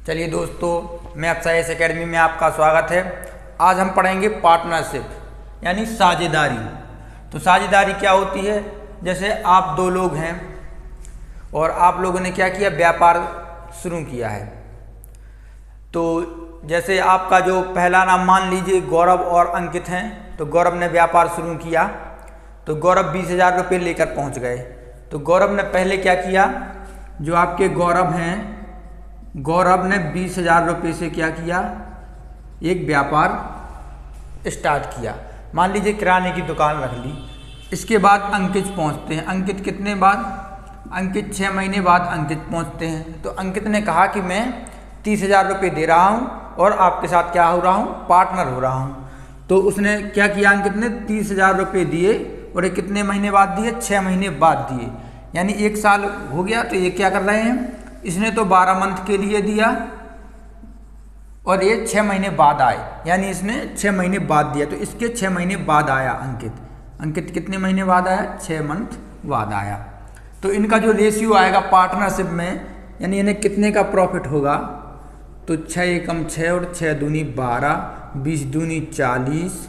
चलिए दोस्तों, मैं अपसाइस एकेडमी में आपका स्वागत है। आज हम पढ़ेंगे पार्टनरशिप यानी साझेदारी। तो साझेदारी क्या होती है? जैसे आप दो लोग हैं और आप लोगों ने क्या किया, व्यापार शुरू किया है। तो जैसे आपका जो पहला नाम मान लीजिए गौरव और अंकित हैं, तो गौरव ने व्यापार शुरू किया तो गौरव 20,000 रुपये लेकर पहुंच गए। तो गौरव ने पहले क्या किया, जो आपके गौरव हैं, गौरव ने 20,000 रुपये से क्या किया, एक व्यापार स्टार्ट किया। मान लीजिए किराने की दुकान रख ली। इसके बाद अंकित पहुंचते हैं। अंकित कितने बाद? अंकित 6 महीने बाद अंकित पहुंचते हैं। तो अंकित ने कहा कि मैं 30,000 रुपये दे रहा हूं और आपके साथ क्या हो रहा हूं, पार्टनर हो रहा हूं। तो उसने क्या किया, अंकित ने 30,000 रुपये दिए और ये कितने महीने बाद दिए? 6 महीने बाद दिए, यानी 1 साल हो गया। तो ये क्या कर रहे हैं, इसने तो 12 मंथ के लिए दिया और ये 6 महीने बाद आए, यानी इसने 6 महीने बाद दिया। तो इसके 6 महीने बाद आया अंकित कितने महीने बाद आया? 6 मंथ बाद आया। तो इनका जो रेशियो आएगा पार्टनरशिप में, यानी इन्हें कितने का प्रॉफिट होगा, तो 6 एकम 6 और 6 दूनी 12, 20 दूनी 40,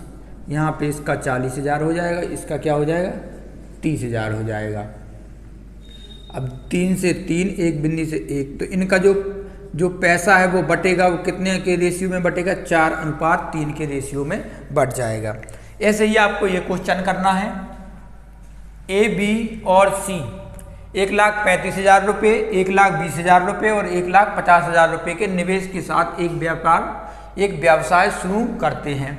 यहाँ पे इसका 40,000 हो जाएगा, इसका क्या हो जाएगा, 30,000 हो जाएगा। अब 3 से 3, एक बिंदी से 1, तो इनका जो पैसा है वो बटेगा, वो कितने के रेशियो में बटेगा? 4:3 के रेशियो में बढ़ जाएगा। ऐसे ही आपको ये क्वेश्चन करना है। ए, बी और सी 1,35,000 रुपये, 1,20,000 रुपये और 1,50,000 रुपये के निवेश के साथ एक व्यवसाय शुरू करते हैं।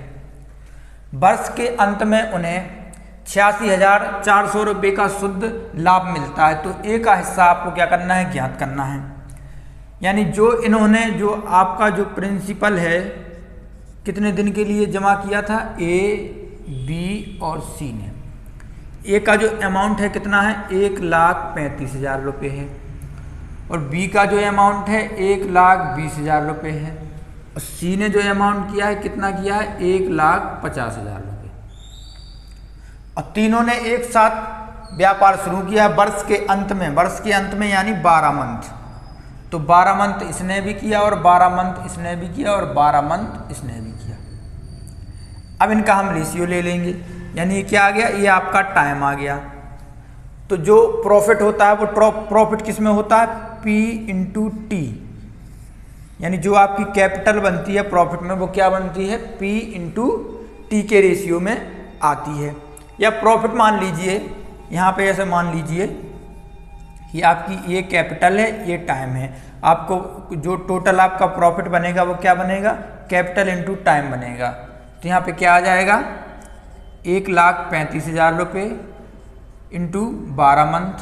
वर्ष के अंत में उन्हें 86,400 रुपये का शुद्ध लाभ मिलता है। तो ए का हिस्सा आपको क्या करना है, ज्ञात करना है। यानी जो इन्होंने, जो आपका जो प्रिंसिपल है, कितने दिन के लिए जमा किया था, ए, बी और सी ने। ए का जो अमाउंट है कितना है, 1,35,000 रुपये है और बी का जो अमाउंट है 1,20,000 रुपये है और सी ने जो अमाउंट किया है कितना किया है, 1,50,000 रुपये। और तीनों ने एक साथ व्यापार शुरू किया वर्ष के अंत में यानी 12 मंथ। तो 12 मंथ इसने भी किया और 12 मंथ इसने भी किया और 12 मंथ इसने भी किया। अब इनका हम रेशियो ले लेंगे, यानी क्या आ गया, ये आपका टाइम आ गया। तो जो प्रॉफिट होता है वो प्रॉफिट किस में होता है, P इंटू टी, यानी जो आपकी कैपिटल बनती है प्रॉफिट में वो क्या बनती है, P इंटू टी के रेशियो में आती है। या प्रॉफिट मान लीजिए, यहाँ पे ऐसे मान लीजिए कि आपकी ये कैपिटल है, ये टाइम है। आपको जो टोटल आपका प्रॉफिट बनेगा वो क्या बनेगा, कैपिटल इंटू टाइम बनेगा। तो यहाँ पे क्या आ जाएगा, 1,35,000 रुपये इंटू 12 मंथ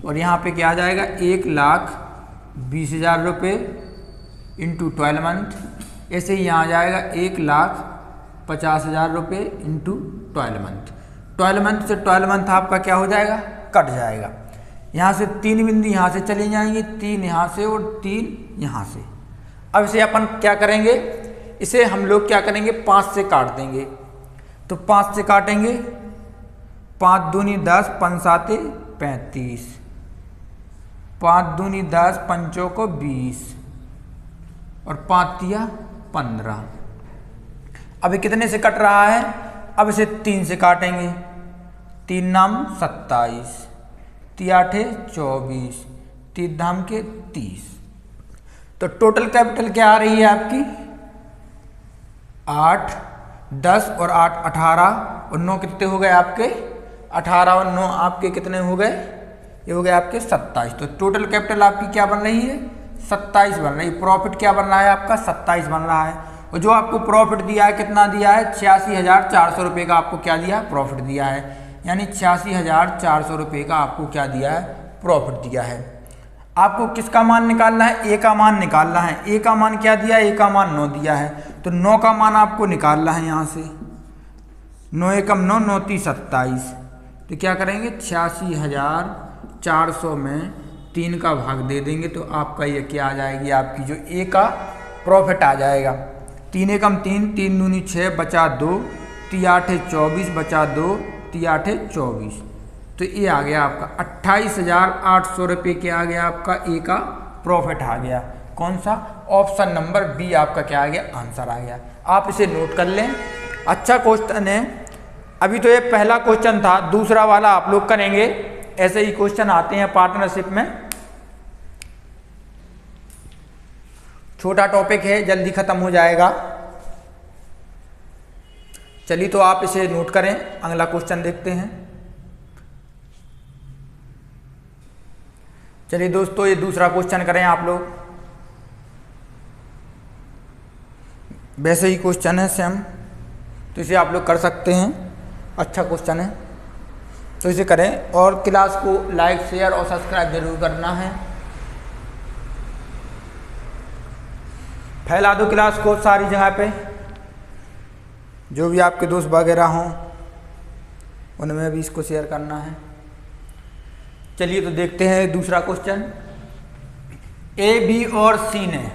और यहाँ पे क्या आ जाएगा, 1,20,000 रुपये इंटू 12 मंथ। ऐसे ही यहाँ आ जाएगा 1,50,000 रुपये इंटू 12 मंथ। 12 मंथ से 12 मंथ आपका क्या हो जाएगा, कट जाएगा। यहाँ से 3 बिंदी यहाँ से चली जाएंगी, 3 यहाँ से और 3 यहाँ से। अब इसे अपन क्या करेंगे, इसे हम लोग क्या करेंगे, 5 से काट देंगे। तो 5 से काटेंगे, 5 दूनी 10, 5 साते 35, 5 दूनी 10, 5 को 20 और 5 तिया 15। अभी कितने से कट रहा है, अब इसे 3 से काटेंगे, 3 नाम 27, 3 आठे 24, 3 धाम के 30। तो टोटल कैपिटल क्या आ रही है आपकी, 8, 10 और 8 18 और 9 कितने हो गए आपके, 18 और 9 आपके कितने हो गए, ये हो गए आपके 27। तो टोटल कैपिटल आपकी क्या बन रही है, 27 बन रही है। प्रॉफिट क्या बन रहा है आपका, 27 बन रहा है। और जो आपको प्रॉफिट दिया है कितना दिया है, 86,400 रुपये का आपको क्या दिया, प्रॉफिट दिया है। यानी 86,400 रुपये का आपको क्या दिया है, प्रॉफिट दिया है। आपको किसका मान निकालना है, ए का मान निकालना है। ए का मान क्या दिया है, ए का मान 9 दिया है। तो 9 का मान आपको निकालना है यहाँ से, 9 एकम 9, 9 × 27। तो क्या करेंगे, 86,400 में 3 का भाग दे देंगे तो आपका ये क्या आ जाएगी, आपकी जो ए का प्रॉफिट आ जाएगा। 3 एकम 3, 3 दूनी 6 बचा 2, 3 आठे 24 बचा 2, 3 आठे 24। तो ये आ गया आपका 28,800 रुपये के आ गया, आपका ए का प्रॉफिट आ गया। कौन सा? ऑप्शन नंबर बी आपका क्या आ गया? आंसर आ गया। आप इसे नोट कर लें। अच्छा क्वेश्चन है। अभी तो ये पहला क्वेश्चन था, दूसरा वाला आप लोग करेंगे। ऐसे ही क्वेश्चन आते हैं पार्टनरशिप में। छोटा टॉपिक है, जल्दी खत्म हो जाएगा। चलिए तो आप इसे नोट करें। अगला क्वेश्चन देखते हैं। चलिए दोस्तों, ये दूसरा क्वेश्चन करें आप लोग। वैसे ही क्वेश्चन है सेम, तो इसे आप लोग कर सकते हैं। अच्छा क्वेश्चन है, तो इसे करें। और क्लास को लाइक, शेयर और सब्सक्राइब जरूर करना है। फैला दो क्लास को सारी जगह पे, जो भी आपके दोस्त वगैरह हों उनमें भी इसको शेयर करना है। चलिए तो देखते हैं दूसरा क्वेश्चन। ए, बी और सी ने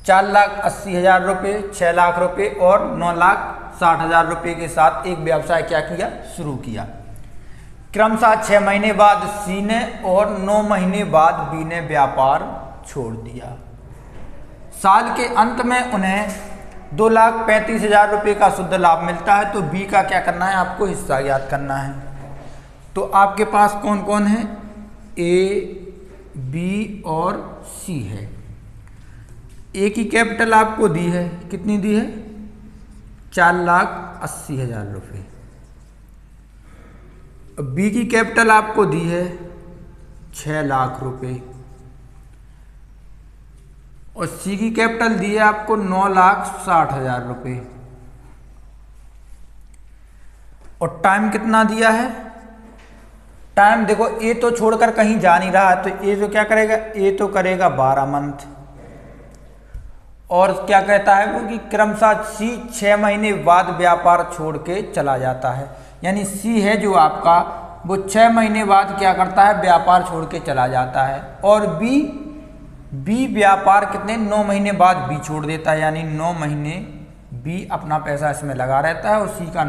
4,80,000 रुपये, 6 लाख रुपये और 9,60,000 रुपये के साथ एक व्यवसाय क्या किया? शुरू किया। क्रमशः 6 महीने बाद सी ने और 9 महीने बाद बी ने व्यापार छोड़ दिया। साल के अंत में उन्हें 2,35,000 रुपये का शुद्ध लाभ मिलता है। तो बी का क्या करना है? आपको हिस्सा ज्ञात करना है। तो आपके पास कौन कौन है? ए, बी और सी है। ए की कैपिटल आपको दी है, कितनी दी है? 4,80,000 रुपये। बी की कैपिटल आपको दी है 6 लाख रुपये और सी की कैपिटल दी है आपको 9,60,000 रुपये। और टाइम कितना दिया है? टाइम देखो, ए तो छोड़कर कहीं जा नहीं रहा है, तो ए तो क्या करेगा? ए तो करेगा 12 मंथ। और क्या कहता है वो कि क्रमशः सी 6 महीने बाद व्यापार छोड़ के चला जाता है। यानी सी है जो आपका, वो 6 महीने बाद क्या करता है? व्यापार छोड़ के चला जाता है। और बी व्यापार कितने? 9 महीने बाद बी छोड़ देता है। यानी 9 महीने बी अपना पैसा इसमें लगा रहता है और सी का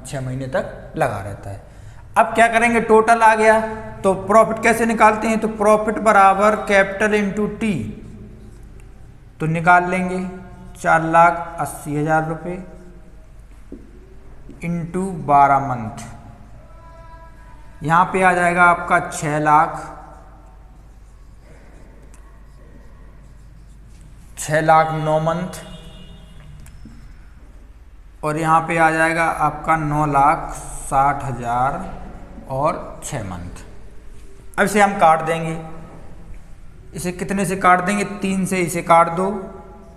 6 महीने तक लगा रहता है। अब क्या करेंगे? टोटल आ गया, तो प्रॉफिट कैसे निकालते हैं? तो प्रॉफिट बराबर कैपिटल इंटू टी, तो निकाल लेंगे 4,80,000 रुपये इंटू 12 मंथ। यहाँ पे आ जाएगा आपका 6 लाख, 6 लाख 9 मंथ। और यहाँ पे आ जाएगा आपका 9,60,000 और 6 मंथ। अब इसे हम काट देंगे। इसे कितने से काट देंगे? 3 से इसे काट दो,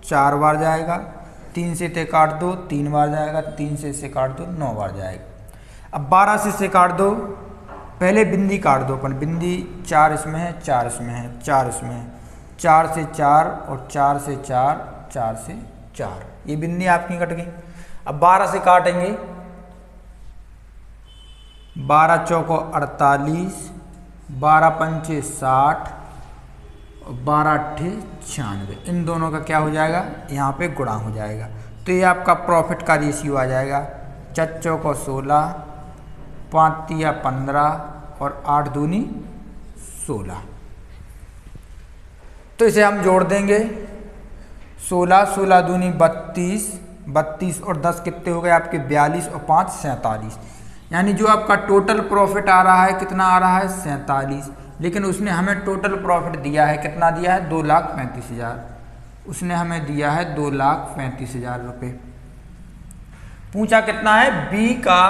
4 बार जाएगा। 3 से इसे काट दो, 3 बार जाएगा। 3 से इसे काट दो, 9 बार जाएगा। अब 12 से इसे काट दो। पहले बिंदी काट दो अपन, बिंदी 4 इसमें है, 4 इसमें है, 4 इसमें है। 4 से 4 और 4 से 4, 4 से 4, ये बिंदी आपकी कट गई। अब 12 से काटेंगे, 12 चौको 48, 12 पंचे 60 और 12 अट्ठे 96। इन दोनों का क्या हो जाएगा? यहाँ पे गुणा हो जाएगा। तो ये आपका प्रॉफिट का रेशियो आ जाएगा। 4 चौको 16, 5 तिया 15 और 8 दूनी 16। तो इसे हम जोड़ देंगे। 16, 16 दूनी 32, 32 और 10 कितने हो गए आपके? 42 और 5 47। यानी जो आपका टोटल प्रॉफिट आ रहा है, कितना आ रहा है? 47। लेकिन उसने हमें टोटल प्रॉफिट दिया है, कितना दिया है? 2,35,000। उसने हमें दिया है 2,35,000 रुपये। पूछा कितना है? बी का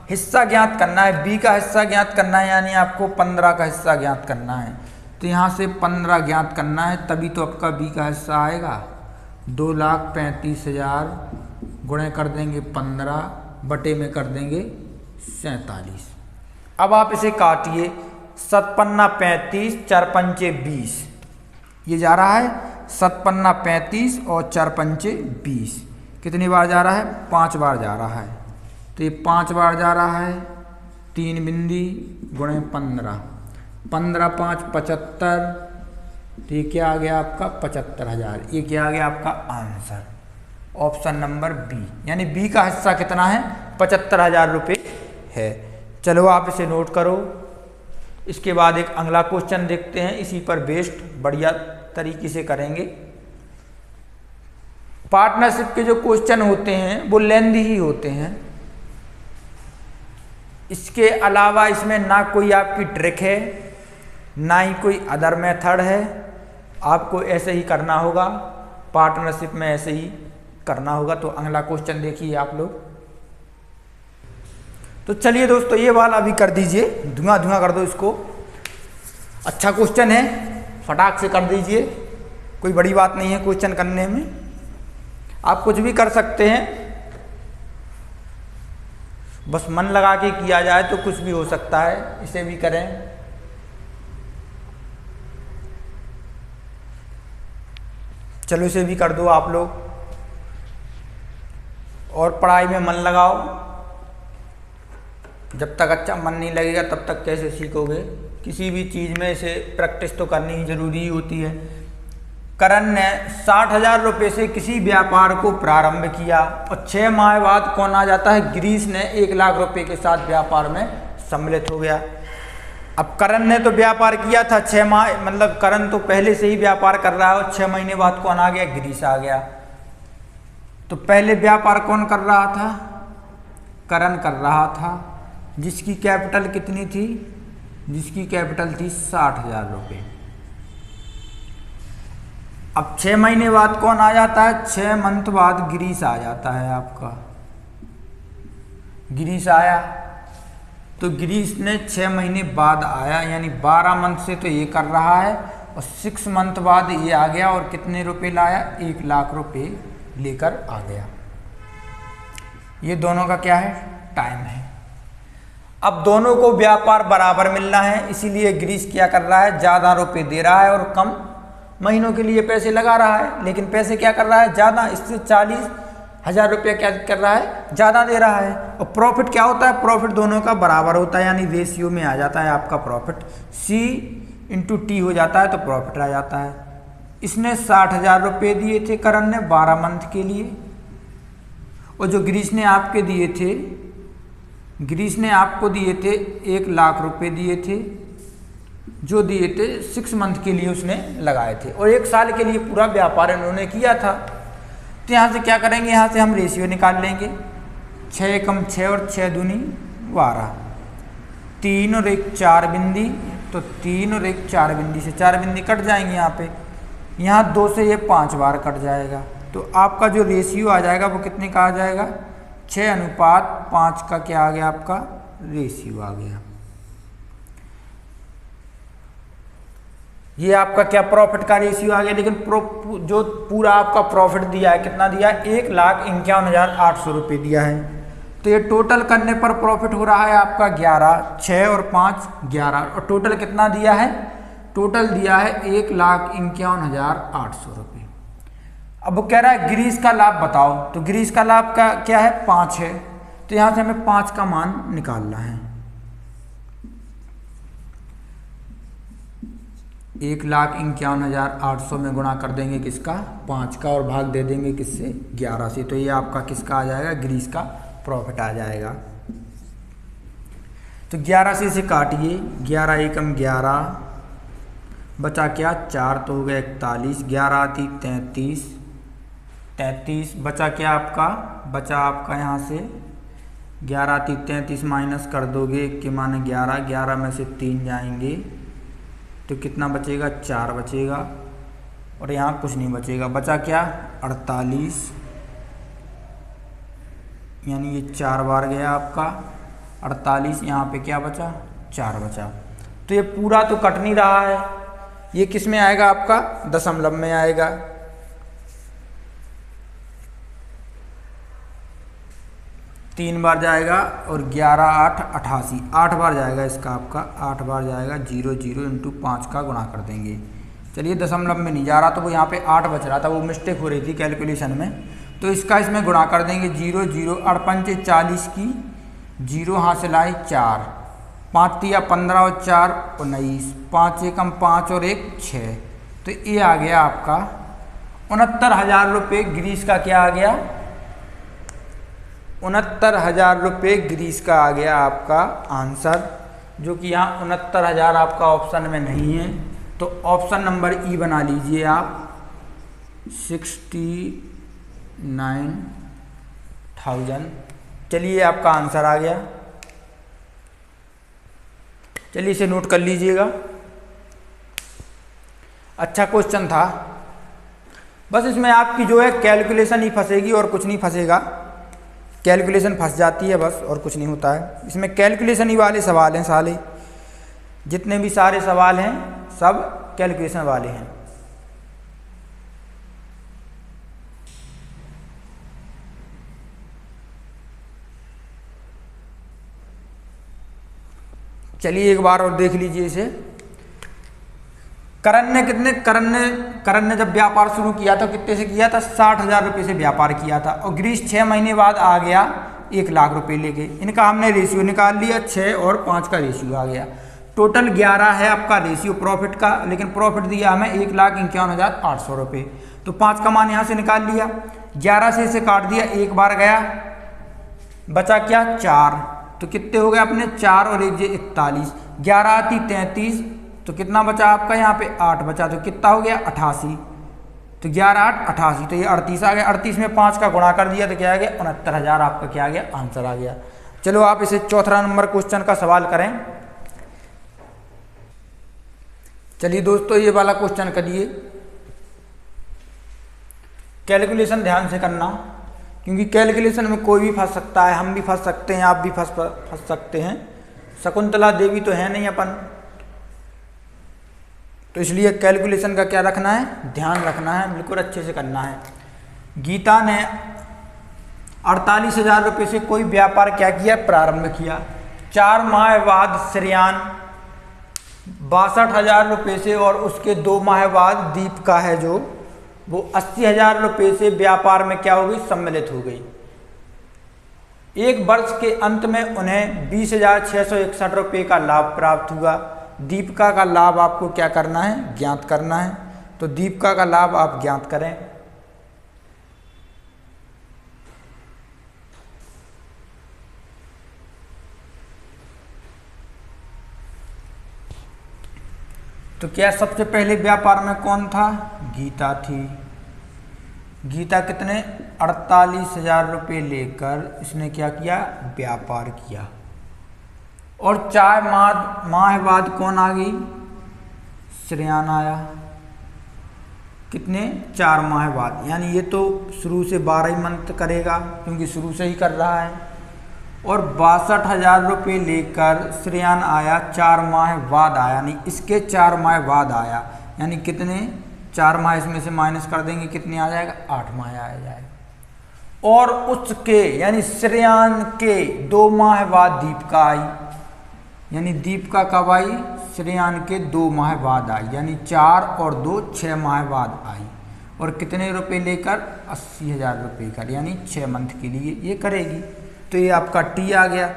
हिस्सा ज्ञात करना है। बी का हिस्सा ज्ञात करना है, यानी आपको 15 का हिस्सा ज्ञात करना है। तो यहाँ से 15 ज्ञात करना है, तभी तो आपका बी का हिस्सा आएगा। 2,35,000 गुणे कर देंगे 15, बटे में कर देंगे 47। अब आप इसे काटिए। 7 पन्ना 35, 4 पंचे 20, ये जा रहा है 7 पन्ना 35 और 4 पंचे 20। कितनी बार जा रहा है? 5 बार जा रहा है। तो ये 5 बार जा रहा है। 3 बिंदी गुणे 15, 15 5 75। तो ये क्या आ गया आपका? 75,000। ये क्या आ गया आपका आंसर? Option number B. यानी बी का हिस्सा कितना है? 75,000 रुपये है। चलो आप इसे नोट करो। इसके बाद एक अगला क्वेश्चन देखते हैं, इसी पर बेस्ड बढ़िया तरीके से करेंगे। पार्टनरशिप के जो क्वेश्चन होते हैं वो लेंथी ही होते हैं। इसके अलावा इसमें ना कोई आपकी ट्रिक है, ना ही कोई अदर मेथड है। आपको ऐसे ही करना होगा, पार्टनरशिप में ऐसे ही करना होगा। तो अगला क्वेश्चन देखिए आप लोग। तो चलिए दोस्तों, ये वाला भी कर दीजिए, धुआं धुआं कर दो इसको। अच्छा क्वेश्चन है, फटाक से कर दीजिए, कोई बड़ी बात नहीं है क्वेश्चन करने में। आप कुछ भी कर सकते हैं, बस मन लगा के किया जाए तो कुछ भी हो सकता है। इसे भी करें। चलो इसे भी कर दो आप लोग। और पढ़ाई में मन लगाओ, जब तक अच्छा मन नहीं लगेगा तब तक कैसे सीखोगे। किसी भी चीज़ में इसे प्रैक्टिस तो करनी ही जरूरी होती है। करण ने 60,000 रुपये से किसी व्यापार को प्रारंभ किया और 6 माह बाद कौन आ जाता है? गिरीश ने 1 लाख रुपये के साथ व्यापार में सम्मिलित हो गया। अब करण ने तो व्यापार किया था 6 माह, मतलब करण तो पहले से ही व्यापार कर रहा है और 6 महीने बाद कौन आ गया? गिरीश आ गया। तो पहले व्यापार कौन कर रहा था? करण कर रहा था, जिसकी कैपिटल कितनी थी? जिसकी कैपिटल थी 60,000 रुपये। अब 6 महीने बाद कौन आ जाता है? 6 मंथ बाद गिरीश आ जाता है आपका। गिरीश आया तो गिरीश ने 6 महीने बाद आया, यानी 12 मंथ से तो ये कर रहा है और 6 मंथ बाद ये आ गया और कितने रुपए लाया? 1 लाख रुपए लेकर आ गया। ये दोनों का क्या है? टाइम है। अब दोनों को व्यापार बराबर मिलना है, इसीलिए गिरीश क्या कर रहा है? ज़्यादा रुपए दे रहा है और कम महीनों के लिए पैसे लगा रहा है। लेकिन पैसे क्या कर रहा है? ज़्यादा, इससे 40,000 रुपये क्या कर रहा है? ज़्यादा दे रहा है। और प्रॉफिट क्या होता है? प्रॉफिट दोनों का बराबर होता है, यानी रेशियो में आ जाता है आपका प्रॉफिट। C/T हो जाता है तो प्रॉफिट आ जाता है। इसने 60,000 रुपये दिए थे करण ने 12 मंथ के लिए, और जो गिरीश ने आपके दिए थे, गिरीश ने आपको दिए थे 1 लाख रुपए दिए थे, जो दिए थे 6 मंथ के लिए उसने लगाए थे, और 1 साल के लिए पूरा व्यापार इन्होंने किया था। तो यहाँ से क्या करेंगे? यहाँ से हम रेशियो निकाल लेंगे। 6 कम 6 और 6 दूनी 12, 3 और 1 4 बिंदी, तो 3 और 1 4 बिंदी से 4 बिंदी कट जाएंगे यहाँ पे। यहाँ 2 से ये 5 बार कट जाएगा, तो आपका जो रेशियो आ जाएगा वो कितने का आ जाएगा? 6:5 का क्या आ गया? आपका रेशियो आ गया। ये आपका क्या? प्रॉफिट का रेशियो आ गया। लेकिन जो पूरा आपका प्रॉफिट दिया है, कितना दिया है? 1,51,800 रुपये दिया है। तो ये टोटल करने पर प्रॉफिट हो रहा है आपका 11, 6 और 5 11, और टोटल कितना दिया है? टोटल दिया है 1,51,800 रुपये। अब वो कह रहा है गिरीश का लाभ बताओ, तो गिरीश का लाभ का क्या है? 5 है। तो यहाँ से हमें 5 का मान निकालना है। 1,51,800 में गुणा कर देंगे किसका? 5 का, और भाग दे देंगे किससे? 11 से। तो ये आपका किसका आ जाएगा? गिरीश का प्रॉफिट आ जाएगा। तो 11 से इसे काटिए, 11 एकम 11, बचा क्या? 4 तो हो गया 41, 11 आती 33, बचा क्या आपका? बचा आपका यहाँ से 11 आती 33 माइनस कर दोगे कि माने 11, 11 में से 3 जाएंगे तो कितना बचेगा? 4 बचेगा, और यहाँ कुछ नहीं बचेगा। बचा क्या? 48, यानी ये 4 बार गया आपका 48। यहाँ पे क्या बचा? 4 बचा। तो ये पूरा तो कट नहीं रहा है, ये किस में आएगा? आपका दशमलव में आएगा। तीन बार जाएगा, और 11 8 88, 8 बार जाएगा इसका आपका, 8 बार जाएगा। 0 0 इंटू 5 का गुणा कर देंगे। चलिए दशमलव में नहीं जा रहा, तो वो यहाँ पे 8 बच रहा था, वो मिस्टेक हो रही थी कैलकुलेशन में। तो इसका इसमें गुणा कर देंगे। 0 0 8×5 40 की, 0 हासिल आए 4, 5 तिया 15 और 4 19, 5 एकम 5 और 1 6। तो ये आ गया आपका 69,000 रुपये। गिरीश का क्या आ गया? 69,000 रुपये गिरीश का आ गया आपका आंसर। जो कि यहाँ 69,000 आपका ऑप्शन में नहीं है। तो ऑप्शन नंबर ई बना लीजिए आप, 69,000। चलिए आपका आंसर आ गया। चलिए इसे नोट कर लीजिएगा। अच्छा क्वेश्चन था, बस इसमें आपकी जो है कैलकुलेशन ही फंसेगी और कुछ नहीं फंसेगा। कैलकुलेशन फंस जाती है बस, और कुछ नहीं होता है इसमें। कैलकुलेशन ही वाले सवाल हैं सारे, जितने भी सारे सवाल हैं सब कैलकुलेशन वाले हैं। चलिए एक बार और देख लीजिए इसे। करण ने जब व्यापार शुरू किया था कितने से किया था? 60,000 रुपये से व्यापार किया था। और गिरीश 6 महीने बाद आ गया 1 लाख रुपए लेके। इनका हमने रेशियो निकाल लिया, 6 और 5 का रेशियो आ गया। टोटल 11 है आपका रेशियो प्रॉफिट का, लेकिन प्रॉफिट दिया हमें 1,51,800 रुपये। तो 5 का मान यहाँ से निकाल लिया, 11 से इसे काट दिया, एक बार गया, बचा क्या? 4। तो कितने हो गए अपने? 4 और 1 41, 11 आती 33, तो कितना बचा आपका यहाँ पे? 8 बचा। तो कितना हो गया? 88। तो 11 8 88, तो ये 38 आ गया। 38 में 5 का गुणा कर दिया तो क्या आ गया? 69,000 आपका क्या आ गया? आंसर आ गया। चलो आप इसे चौथा नंबर क्वेश्चन का सवाल करें। चलिए दोस्तों ये वाला क्वेश्चन करिए। कैलकुलेशन ध्यान से करना, क्योंकि कैलकुलेशन में कोई भी फंस सकता है, हम भी फंस सकते हैं, आप भी फंस सकते हैं। शकुंतला देवी तो है नहीं अपन, तो इसलिए कैलकुलेशन का क्या रखना है? ध्यान रखना है, बिल्कुल अच्छे से करना है। गीता ने 48,000 रुपये से कोई व्यापार क्या किया? प्रारंभ किया। 4 माह बाद श्रेयान 62,000 रुपये से, और उसके 2 माह बाद दीपिका है जो वो 80,000 रुपये से व्यापार में क्या हो गई? सम्मिलित हो गई। 1 वर्ष के अंत में उन्हें 20,661 रुपये का लाभ प्राप्त हुआ। दीपिका का लाभ आपको क्या करना है? ज्ञात करना है। तो दीपिका का लाभ आप ज्ञात करें। तो क्या सबसे पहले व्यापार में कौन था? गीता थी। गीता कितने? 48,000 रुपये लेकर इसने क्या किया? व्यापार किया। और 4 माह बाद कौन आ गई? श्रेयान आया। कितने? 4 माह बाद, यानी ये तो शुरू से 12 मंथ करेगा, क्योंकि शुरू से ही कर रहा है। और 62,000 रुपये लेकर श्रेयान आया, 4 माह बाद आया, यानी इसके 4 माह बाद आया। यानी कितने? 4 माह इसमें से माइनस कर देंगे, कितने आ जाएगा? 8 माह आ जाएगा। और उसके यानी श्रेयान के 2 माह बाद दीपिका आई, यानी दीपिका कब आई? श्रेयान के 2 माह बाद आई, यानी 4 और 2 6 माह बाद आई। और कितने रुपए लेकर? 80,000 रुपये का, यानी 6 मंथ के लिए ये करेगी। तो ये आपका टी आ गया।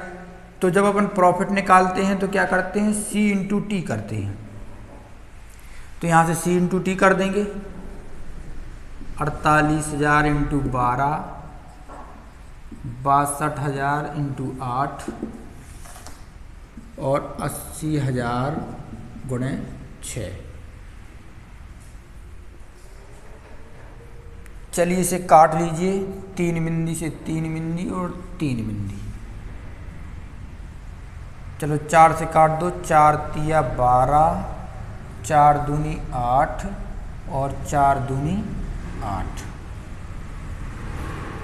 तो जब अपन प्रॉफिट निकालते हैं तो क्या करते हैं? C इंटू टी करते हैं। तो यहाँ से C इंटू टी कर देंगे। 48,000 इंटू 12, 62,000 इंटू 8, और 80,000 गुणे 6। चलिए इसे काट लीजिए, 3 बिंदी से 3 बिंदी और 3 बिंदी। चलो 4 से काट दो, 4 तिया 12, 4 दूनी 8 और 4 दूनी 8।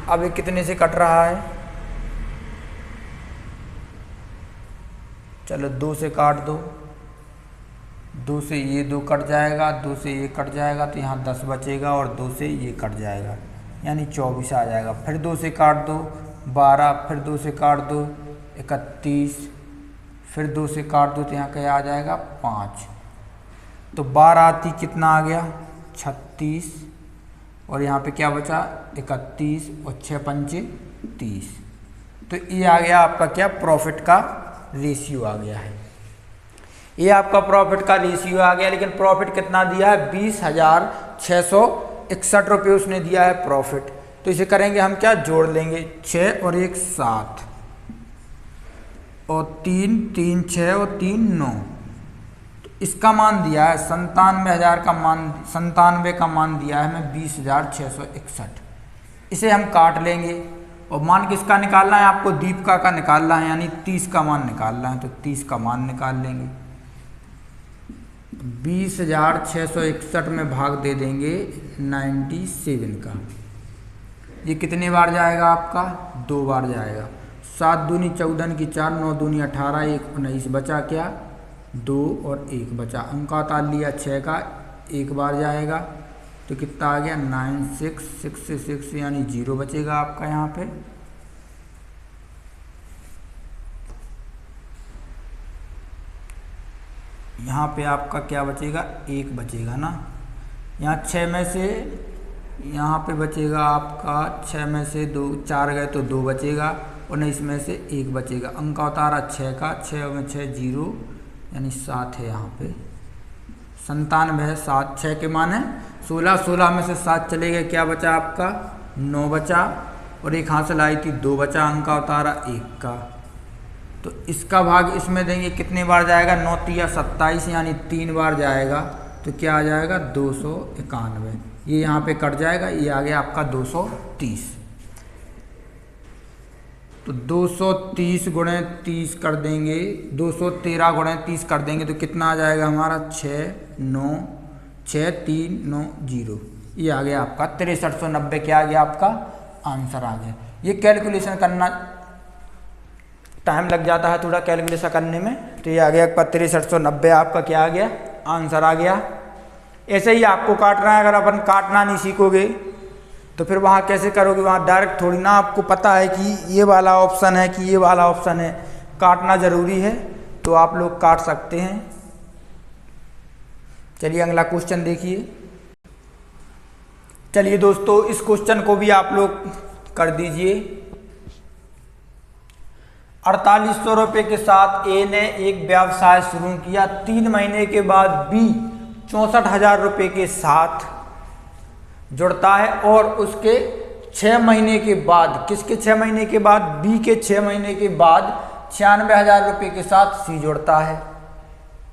अब ये कितने से कट रहा है? चलो 2 से काट दो, 2 से ये 2 कट जाएगा, 2 से ये कट जाएगा, तो यहाँ 10 बचेगा, और 2 से ये कट जाएगा, यानी 24 आ जाएगा। फिर 2 से काट दो 12, फिर 2 से काट दो 31, फिर 2 से काट दो तो यहाँ क्या आ जाएगा? 5। तो 12 आती कितना आ गया? 36, और यहाँ पे क्या बचा? 31, और 6 पंचे 30। तो ये आ गया आपका क्या? प्रॉफिट का रेशियो आ गया है। ये आपका प्रॉफिट का रेशियो आ गया। लेकिन प्रॉफिट कितना दिया है? 20,661 रुपये उसने दिया है प्रॉफिट। तो इसे करेंगे हम क्या? जोड़ लेंगे, 6 और 1 7, और 3 3 6 और 3 9। तो इसका मान दिया है 97,000 का मान, 97 का मान दिया है हमें 20,661। इसे हम काट लेंगे और मान किसका निकालना है आपको? दीपिका का निकालना है, यानी 30 का मान निकालना है। तो 30 का मान निकाल लेंगे। 20,661 में भाग दे देंगे 97 का। ये कितने बार जाएगा आपका? 2 बार जाएगा। 7 दूनी 14 की 4, 9 दूनी 18, 1 19, बचा क्या? 2 और 1 बचा। अंका ताल लिया 6 का, 1 बार जाएगा। तो कितना आ गया? 9666, यानी 0 बचेगा आपका यहाँ पे। यहाँ पे आपका क्या बचेगा? 1 बचेगा ना। यहाँ 6 में से यहाँ पे बचेगा आपका 6 में से 2, 4 गए तो 2 बचेगा और 19 में से 1 बचेगा। अंका उतारा 6 का, 6 में 6 0, यानी 7 है यहाँ पे। 97 है, 7 6 के मान है 16, 16 में से 7 चले गए, क्या बचा आपका? 9 बचा और एक हासिल आई थी 2 बचा। अंका उतारा 1 का। तो इसका भाग इसमें देंगे, कितने बार जाएगा? 9 3 27, यानी 3 बार जाएगा। तो क्या आ जाएगा? 291। ये यहाँ पे कट जाएगा, ये आ गया आपका 230। तो 230 गुणे 30 कर देंगे, 213 गुणे 30 कर देंगे तो कितना आ जाएगा हमारा? 6 9 6 3 9 0। ये आ गया आपका 6390। क्या आ गया आपका? आंसर आ गया। ये कैलकुलेशन करना टाइम लग जाता है थोड़ा कैलकुलेशन करने में, तो ये आ गया आपका 6390। आपका क्या आ गया? आंसर आ गया। ऐसे ही आपको काटना है। अगर अपन काटना नहीं सीखोगे तो फिर वहाँ कैसे करोगे? वहाँ डायरेक्ट थोड़ी ना आपको पता है कि ये वाला ऑप्शन है कि ये वाला ऑप्शन है। काटना ज़रूरी है, तो आप लोग काट सकते हैं। चलिए अगला क्वेश्चन देखिए। चलिए दोस्तों, इस क्वेश्चन को भी आप लोग कर दीजिए। 4800 रुपये के साथ ए ने एक व्यवसाय शुरू किया। 3 महीने के बाद बी 64,000 रुपये के साथ जुड़ता है और उसके 6 महीने के बाद, किसके 6 महीने के बाद? बी के 6 महीने के बाद 96,000 रुपये के साथ सी जुड़ता है।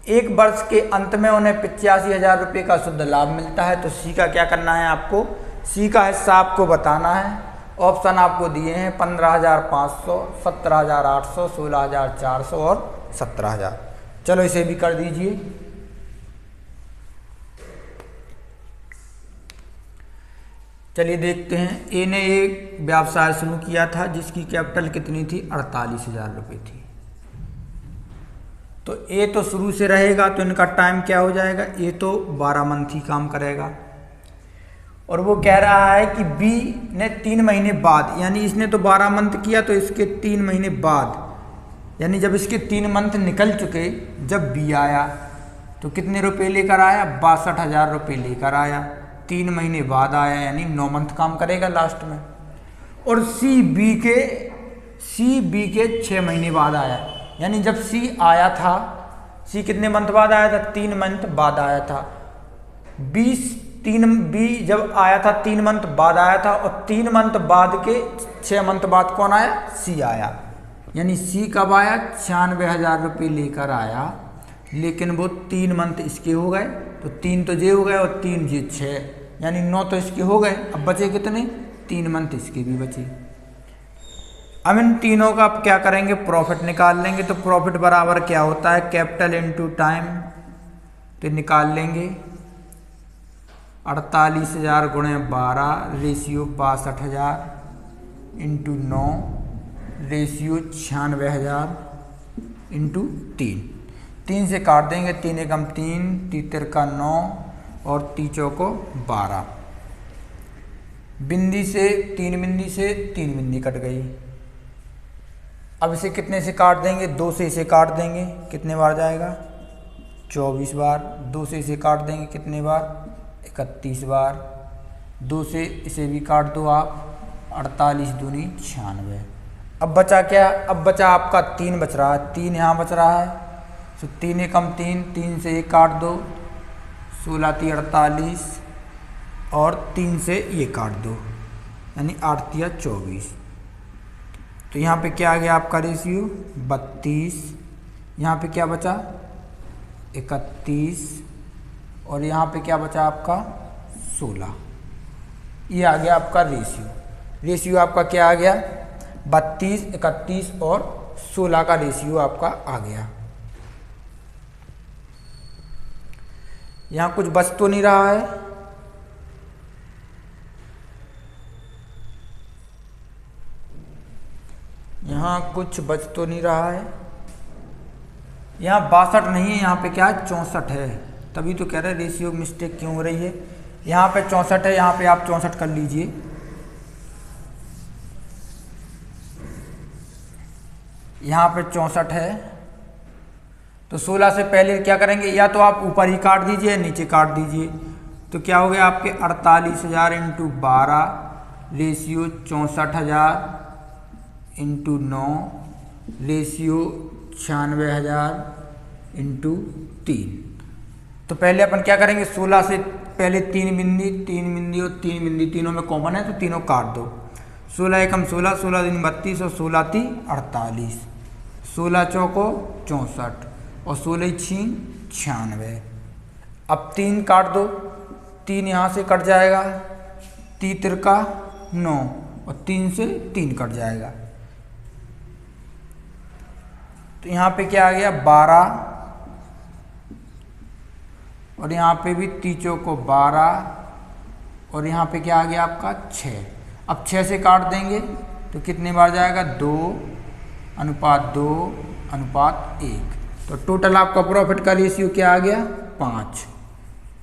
1 वर्ष के अंत में उन्हें 85,000 रुपये का शुद्ध लाभ मिलता है। तो सी का क्या करना है आपको? सी का हिस्सा आपको बताना है। ऑप्शन आपको दिए हैं 15,500, 17,800, 16,400 और 17,000। चलो इसे भी कर दीजिए। चलिए देखते हैं। ए ने एक व्यवसाय शुरू किया था जिसकी कैपिटल कितनी थी? 48,000 रुपये थी। तो ए तो शुरू से रहेगा, तो इनका टाइम क्या हो जाएगा? ए तो 12 मंथ ही काम करेगा। और वो कह रहा है कि बी ने 3 महीने बाद, यानी इसने तो 12 मंथ किया, तो इसके 3 महीने बाद, यानी जब इसके 3 मंथ निकल चुके, जब बी आया तो कितने रुपए लेकर आया? 62,000 रुपये लेकर आया। 3 महीने बाद आया, यानी 9 मंथ काम करेगा लास्ट में। और सी बी के 6 महीने बाद आया, यानी जब सी आया था, सी कितने मंथ बाद आया था? 3 मंथ बाद आया था। बी जब आया था 3 मंथ बाद आया था, और 3 मंथ बाद के 6 मंथ बाद कौन आया? सी आया। यानी सी कब आया? 96,000 रुपये लेकर आया, लेकिन वो 3 मंथ इसके हो गए, तो 3 तो जे हो गए और 3 जे 6, यानी 9 तो इसके हो गए। अब बचे कितने? 3 मंथ इसके भी बचे। अब इन तीनों का अब क्या करेंगे? प्रॉफिट निकाल लेंगे। तो प्रॉफिट बराबर क्या होता है? Capital into time. तो निकाल लेंगे 48,000 गुणे 12 रेशियो 62,000 इंटू 9 रेशियो 96,000 इंटू 3। 3 से काट देंगे, 3 एकम 3, 3 का 9 और 3 चौको 12। बिंदी से 3 बिंदी से 3 बिंदी कट गई। अब इसे कितने से काट देंगे? 2 से इसे काट देंगे, कितने बार जाएगा? 24 बार। 2 से इसे काट देंगे, कितने बार? 31 बार। 2 से इसे भी काट दो आप, 48 दूनी 96। अब बचा क्या? अब बचा आपका 3 बच रहा है, 3 यहाँ बच रहा है। तो 3 एकम 3, 3 से 1 काट दो, 16 3 48 और 3 से ये काट दो, यानी 8 3 24। तो यहाँ पे क्या आ गया आपका रेशियो 32, यहाँ पे क्या बचा 31 और यहाँ पे क्या बचा आपका 16। ये आ गया आपका रेशियो आपका क्या आ गया 32, 31 और 16 का रेशियो आपका आ गया। यहाँ कुछ बच तो नहीं रहा है, यहाँ कुछ बच तो नहीं रहा है, यहाँ 62 नहीं है, यहाँ पे क्या है 64 है, तभी तो कह रहे हैं रेशियो मिस्टेक क्यों हो रही है। यहाँ पे 64 है, यहाँ पे आप 64 कर लीजिए। यहाँ पे 64 है, तो 16 से पहले क्या करेंगे, या तो आप ऊपर ही काट दीजिए नीचे काट दीजिए। तो क्या हो गया आपके 48,000 into 12 ratio 64,000 into 9 ratio 96,000 into 3। तो पहले अपन क्या करेंगे, 16 से पहले 3 बिंदी और 3 बिंदी तीनों में कॉमन है, तो तीनों काट दो। 16 एकम 16, 16 दिन 32 और 16 ती 48, 16 चौको 64 और 16 छीन 96। अब 3 काट दो, 3 यहाँ से कट जाएगा, 3 तिरका 9 और 3 से 3 कट जाएगा। तो यहाँ पे क्या आ गया 12 और यहाँ पे भी 3 चौको 12 और यहाँ पे क्या आ गया आपका 6। अब 6 से काट देंगे तो कितने बार जाएगा 2 अनुपात 2 अनुपात 1। तो टोटल आपका प्रॉफिट का रेशियो क्या आ गया 5।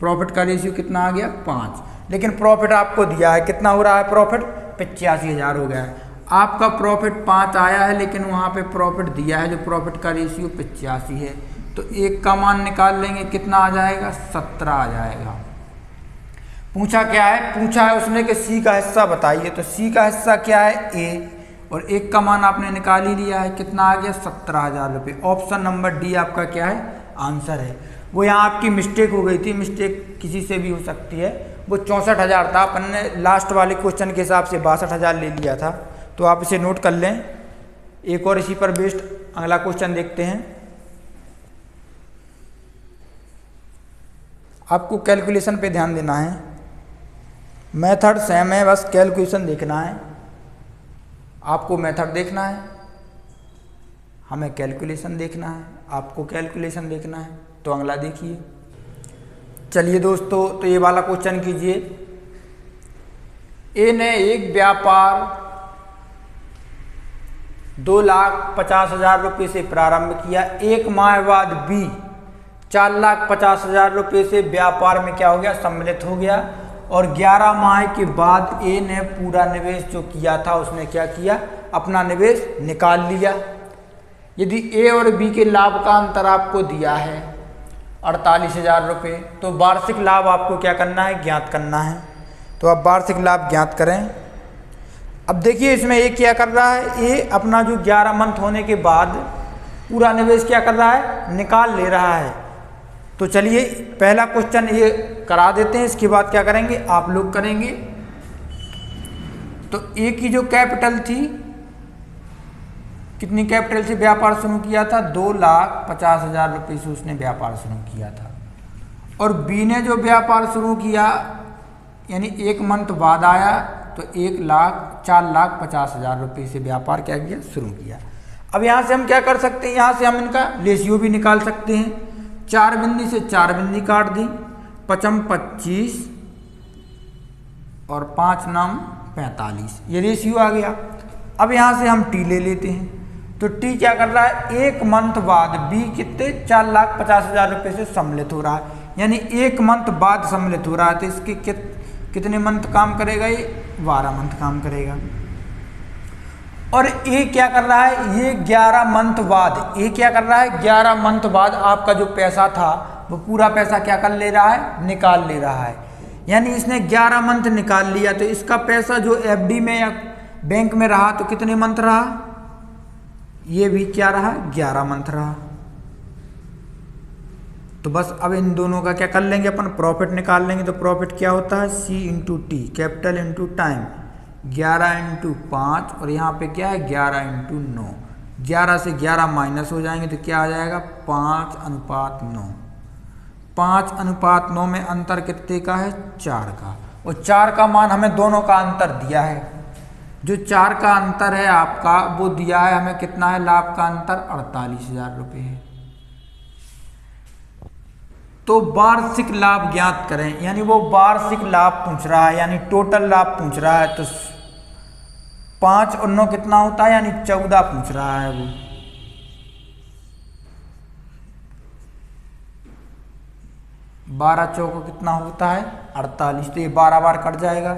प्रॉफिट का रेशियो कितना आ गया 5। लेकिन प्रॉफिट आपको दिया है, कितना हो रहा है प्रॉफिट 85,000 हो गया है। आपका प्रॉफिट 5 आया है, लेकिन वहाँ पे प्रॉफिट दिया है जो प्रॉफिट का रेशियो 85 है। तो 1 का मान निकाल लेंगे, कितना आ जाएगा 17 आ जाएगा। पूछा क्या है, पूछा है उसने कि सी का हिस्सा बताइए। तो सी का हिस्सा क्या है ए, और 1 का मान आपने निकाल ही लिया है, कितना आ गया 17,000 रुपये। ऑप्शन नंबर डी आपका क्या है आंसर है। वो यहाँ आपकी मिस्टेक हो गई थी, मिस्टेक किसी से भी हो सकती है। वो 64,000 था, अपन ने लास्ट वाले क्वेश्चन के हिसाब से 62,000 ले लिया था। तो आप इसे नोट कर लें। एक और इसी पर बेस्ड अगला क्वेश्चन देखते हैं। आपको कैलकुलेशन पे ध्यान देना है, मेथड सेम है, बस कैलकुलेशन देखना है। आपको मेथड देखना है, हमें कैलकुलेशन देखना है। आपको कैलकुलेशन देखना है, तो अगला देखिए। चलिए दोस्तों, तो ये वाला क्वेश्चन कीजिए। ए ने एक व्यापार 2,50,000 रुपये से प्रारंभ किया। 1 माह बाद बी 4,50,000 रुपये से व्यापार में क्या हो गया सम्मिलित हो गया, और 11 माह के बाद ए ने पूरा निवेश जो किया था उसने क्या किया, अपना निवेश निकाल लिया। यदि ए और बी के लाभ का अंतर आपको दिया है 48,000 रुपये, तो वार्षिक लाभ आपको क्या करना है ज्ञात करना है। तो आप वार्षिक लाभ ज्ञात करें। अब देखिए इसमें ए क्या कर रहा है, ए अपना जो 11 मंथ होने के बाद पूरा निवेश क्या कर रहा है निकाल ले रहा है। तो चलिए पहला क्वेश्चन ये करा देते हैं, इसके बाद क्या करेंगे आप लोग करेंगे। तो ए की जो कैपिटल थी, कितनी कैपिटल से व्यापार शुरू किया था 2,50,000 रुपये से उसने व्यापार शुरू किया था। और बी ने जो व्यापार शुरू किया यानी 1 मंथ बाद आया, तो 4,50,000 रुपये से व्यापार क्या किया शुरू किया। अब यहाँ से हम क्या कर सकते हैं, यहाँ से हम इनका रेशियो भी निकाल सकते हैं। 4 बिंदी से 4 बिंदी काट दी, 5 25 और 5 9 45, ये रेशियो आ गया। अब यहाँ से हम टी ले लेते हैं। तो टी क्या कर रहा है 1 मंथ बाद बी कितने 4,50,000 रुपये से सम्मिलित हो रहा है, यानी 1 मंथ बाद सम्मिलित हो रहा है। तो इसके कितने मंथ काम करेगा, ये 12 मंथ काम करेगा। और ए क्या कर रहा है, ये 11 मंथ बाद, ए क्या कर रहा है 11 मंथ बाद आपका जो पैसा था वो पूरा पैसा क्या कर ले रहा है निकाल ले रहा है। यानी इसने 11 मंथ निकाल लिया, तो इसका पैसा जो एफडी में या बैंक में रहा तो कितने मंथ रहा, ये भी क्या रहा 11 मंथ रहा। तो बस अब इन दोनों का क्या कर लेंगे अपन प्रॉफिट निकाल लेंगे। तो प्रॉफिट क्या होता है C into T, capital into time 11 into 5 और यहाँ पे क्या है 11 इंटू 9। 11 से 11 माइनस हो जाएंगे तो क्या आ जाएगा 5:9। 5:9 में अंतर कितने का है 4 का, और 4 का मान हमें दोनों का अंतर दिया है। जो 4 का अंतर है आपका वो दिया है हमें कितना है, लाभ का अंतर 48,000 रुपये है। तो वार्षिक लाभ ज्ञात करें, यानी वो वार्षिक लाभ पूछ रहा है, यानी टोटल लाभ पूछ रहा है। तो 5 और 9 कितना होता है, यानी 14 पूछ रहा है वो। बारह चौको कितना होता है 48, तो ये 12 बार कट जाएगा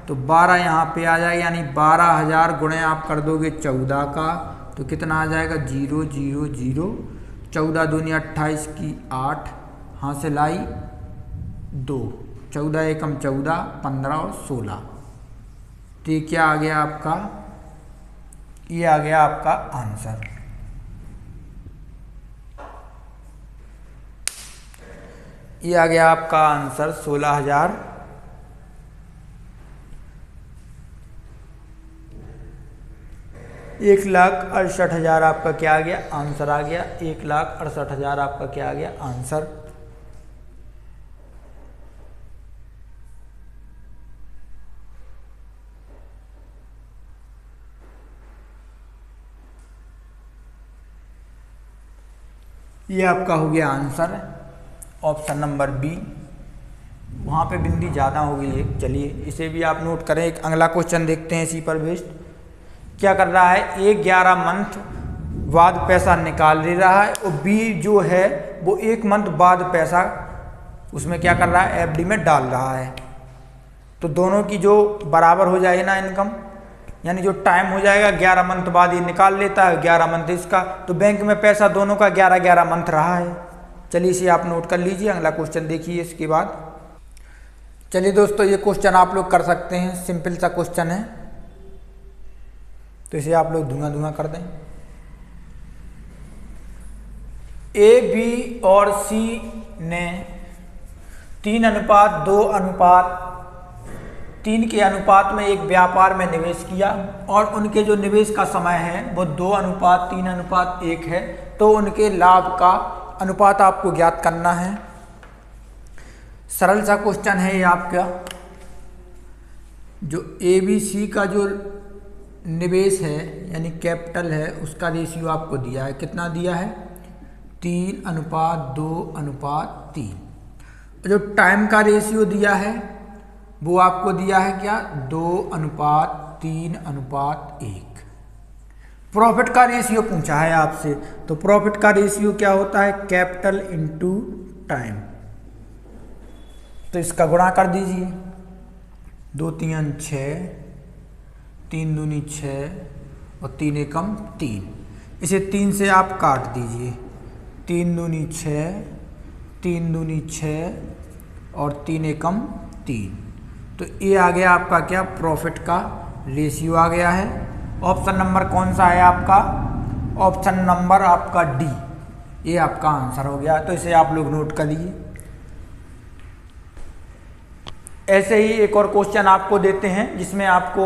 तो 12 यहाँ पे आ जाएगा, यानी 12,000 गुणे आप कर दोगे 14 का तो कितना आ जाएगा 0 0 0। 14 दूनी 28 की 8, हासिल आई 2, 14 एकम 14, 15 और 16। तो ये क्या आ गया आपका, ये आ गया आपका आंसर। ये आ गया आपका आंसर 16,000। एक 1,68,000 आपका क्या आ गया आंसर आ गया। 1,68,000 आपका क्या आ गया आंसर। ये आपका हो गया आंसर ऑप्शन नंबर बी। वहाँ पे बिंदी ज़्यादा हो गई है, चलिए इसे भी आप नोट करें। एक अगला क्वेश्चन देखते हैं इसी पर बेस्ड। क्या कर रहा है, एक 11 मंथ बाद पैसा निकाल ले रहा है और बी जो है वो 1 मंथ बाद पैसा उसमें क्या कर रहा है एफडी में डाल रहा है। तो दोनों की जो बराबर हो जाएगी ना इनकम, यानी जो टाइम हो जाएगा 11 मंथ बाद ये निकाल लेता है, 11 मंथ इसका, तो बैंक में पैसा दोनों का 11 मंथ रहा है। चलिए इसे आप नोट कर लीजिए। अगला क्वेश्चन देखिए इसके बाद। चलिए दोस्तों ये क्वेश्चन आप लोग कर सकते हैं, सिंपल सा क्वेश्चन है तो इसे आप लोग धुआं धुआं कर दें। ए बी और सी ने 3:2:3 के अनुपात में एक व्यापार में निवेश किया और उनके जो निवेश का समय है वो 2:3:1 है। तो उनके लाभ का अनुपात आपको ज्ञात करना है। सरल सा क्वेश्चन है ये आपका। जो ए बी सी का जो निवेश है यानी कैपिटल है उसका रेशियो आपको दिया है। कितना दिया है 3:2:3। जो टाइम का रेशियो दिया है वो आपको दिया है क्या 2:3:1। प्रॉफिट का रेशियो पूछा है आपसे, तो प्रॉफिट का रेशियो क्या होता है कैपिटल इंटू टाइम। तो इसका गुणा कर दीजिए, 2 3 6, 3 दूनी 6 और 3 एकम 3। इसे 3 से आप काट दीजिए, 3 दूनी 6, 3 दूनी 6 और 3 एकम 3। तो ये आ गया आपका क्या प्रॉफिट का रेशियो आ गया है। ऑप्शन नंबर कौन सा है आपका, ऑप्शन नंबर आपका डी, ये आपका आंसर हो गया। तो इसे आप लोग नोट कर लीजिए। ऐसे ही एक और क्वेश्चन आपको देते हैं जिसमें आपको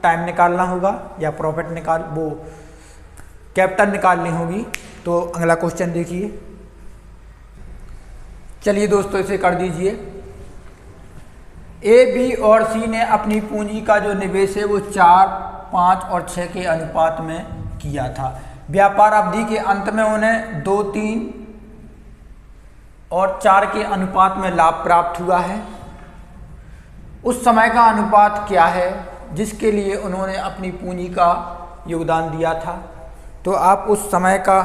टाइम निकालना होगा या प्रॉफिट वो कैपिटल निकालनी होगी। तो अगला क्वेश्चन देखिए। चलिए दोस्तों इसे कर दीजिए। ए बी और सी ने अपनी पूंजी का जो निवेश है वो 4, 5 और 6 के अनुपात में किया था। व्यापार अवधि के अंत में उन्हें 2, 3 और 4 के अनुपात में लाभ प्राप्त हुआ है। उस समय का अनुपात क्या है जिसके लिए उन्होंने अपनी पूंजी का योगदान दिया था। तो आप उस समय का